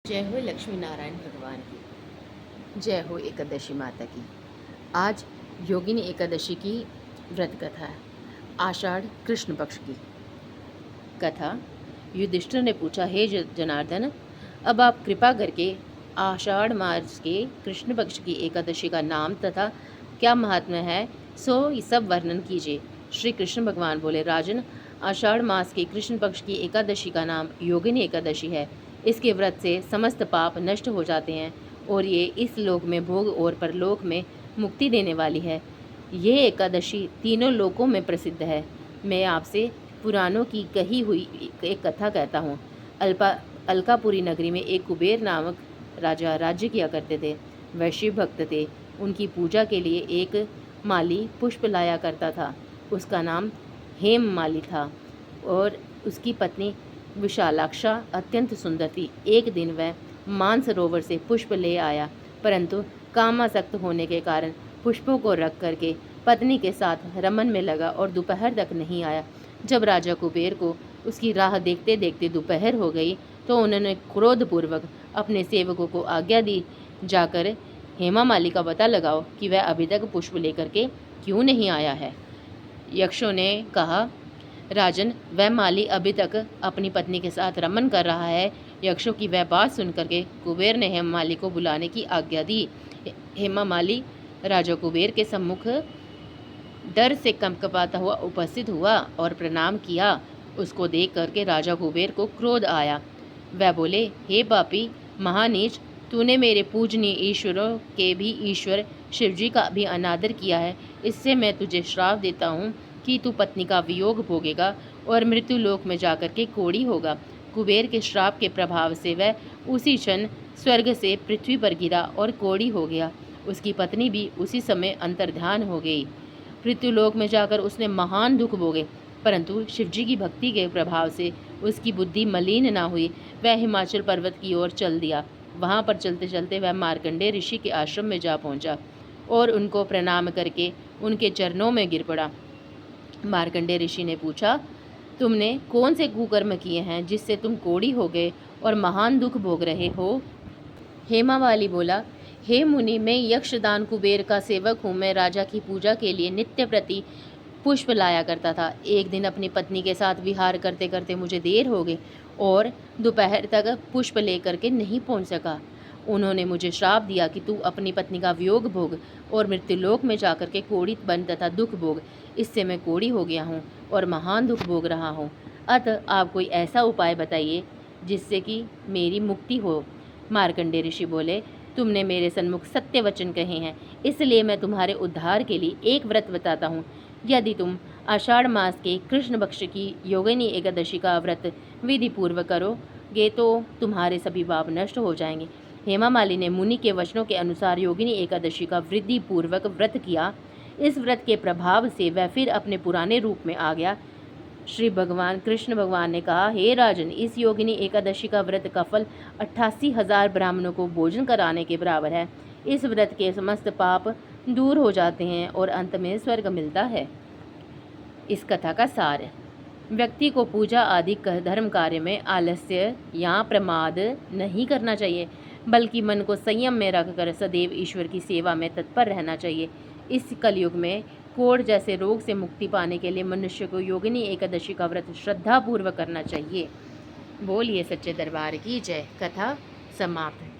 जय हो लक्ष्मी नारायण भगवान की। जय हो एकादशी माता की। आज योगिनी एकादशी की व्रत कथा है। आषाढ़ कृष्ण पक्ष की कथा। युधिष्ठिर ने पूछा, हे जनार्दन, अब आप कृपा करके आषाढ़ मास के कृष्ण पक्ष की एकादशी का नाम तथा क्या महात्म्य है सो ये सब वर्णन कीजिए। श्री कृष्ण भगवान बोले, राजन, आषाढ़ मास के कृष्ण पक्ष की एकादशी का नाम योगिनी एकादशी है। इसके व्रत से समस्त पाप नष्ट हो जाते हैं और ये इस लोक में भोग और परलोक में मुक्ति देने वाली है। ये एकादशी तीनों लोकों में प्रसिद्ध है। मैं आपसे पुराणों की कही हुई एक कथा कहता हूँ। अलकापुरी नगरी में एक कुबेर नामक राजा राज्य किया करते थे। वह शिव भक्त थे। उनकी पूजा के लिए एक माली पुष्प लाया करता था। उसका नाम हेम माली था और उसकी पत्नी विशालाक्षा अत्यंत सुंदर थी। एक दिन वह मानसरोवर से पुष्प ले आया, परंतु कामासक्त होने के कारण पुष्पों को रख करके पत्नी के साथ रमन में लगा और दोपहर तक नहीं आया। जब राजा कुबेर को उसकी राह देखते देखते दोपहर हो गई तो उन्होंने क्रोधपूर्वक अपने सेवकों को आज्ञा दी, जाकर हेमा माली का पता लगाओ कि वह अभी तक पुष्प लेकर के क्यों नहीं आया है। यक्षों ने कहा, राजन, वह माली अभी तक अपनी पत्नी के साथ रमन कर रहा है। यक्षों की वह बात सुनकर के कुबेर ने हेमा माली को बुलाने की आज्ञा दी। हेमा माली राजा कुबेर के सम्मुख डर से कंपकपाता हुआ उपस्थित हुआ और प्रणाम किया। उसको देख करके राजा कुबेर को क्रोध आया। वह बोले, हे पापी महानीच, तूने मेरे पूजनीय ईश्वरों के भी ईश्वर शिवजी का भी अनादर किया है। इससे मैं तुझे श्राप देता हूँ कि तू पत्नी का वियोग भोगेगा और मृत्यु लोक में जाकर के कोढ़ी होगा। कुबेर के श्राप के प्रभाव से वह उसी क्षण स्वर्ग से पृथ्वी पर गिरा और कोढ़ी हो गया। उसकी पत्नी भी उसी समय अंतर्ध्यान हो गई। पृथ्वीलोक में जाकर उसने महान दुख भोगे, परंतु शिवजी की भक्ति के प्रभाव से उसकी बुद्धि मलिन न हुई। वह हिमाचल पर्वत की ओर चल दिया। वहाँ पर चलते चलते वह मार्कंडेय ऋषि के आश्रम में जा पहुँचा और उनको प्रणाम करके उनके चरणों में गिर पड़ा। मार्कंडेय ऋषि ने पूछा, तुमने कौन से कुकर्म किए हैं जिससे तुम कोढ़ी हो गए और महान दुख भोग रहे हो। हेमा माली बोला, हे मुनि, मैं यक्षदान कुबेर का सेवक हूँ। मैं राजा की पूजा के लिए नित्य प्रति पुष्प लाया करता था। एक दिन अपनी पत्नी के साथ विहार करते करते मुझे देर हो गई और दोपहर तक पुष्प लेकर के नहीं पहुँच सका। उन्होंने मुझे श्राप दिया कि तू अपनी पत्नी का वियोग भोग और मृत्युलोक में जाकर के कोढ़ी बन तथा दुख भोग। इससे मैं कोढ़ी हो गया हूँ और महान दुख भोग रहा हूँ। अतः आप कोई ऐसा उपाय बताइए जिससे कि मेरी मुक्ति हो। मार्कंडेय ऋषि बोले, तुमने मेरे सन्मुख सत्य वचन कहे हैं, इसलिए मैं तुम्हारे उद्धार के लिए एक व्रत बताता हूँ। यदि तुम आषाढ़ मास के कृष्ण पक्ष की योगिनी एकादशी का व्रत विधि पूर्वक करोगे तो तुम्हारे सभी पाप नष्ट हो जाएंगे। हेमा माली ने मुनि के वचनों के अनुसार योगिनी एकादशी का विधि पूर्वक व्रत किया। इस व्रत के प्रभाव से वह फिर अपने पुराने रूप में आ गया। श्री भगवान कृष्ण भगवान ने कहा, हे राजन, इस योगिनी एकादशी का व्रत का फल 88,000 ब्राह्मणों को भोजन कराने के बराबर है। इस व्रत के समस्त पाप दूर हो जाते हैं और अंत में स्वर्ग मिलता है। इस कथा का सार, व्यक्ति को पूजा आदि धर्म कार्य में आलस्य या प्रमाद नहीं करना चाहिए, बल्कि मन को संयम में रखकर सदैव ईश्वर की सेवा में तत्पर रहना चाहिए। इस कलयुग में कोढ़ जैसे रोग से मुक्ति पाने के लिए मनुष्य को योगिनी एकादशी का व्रत श्रद्धापूर्वक करना चाहिए। बोलिए सच्चे दरबार की जय। कथा समाप्त।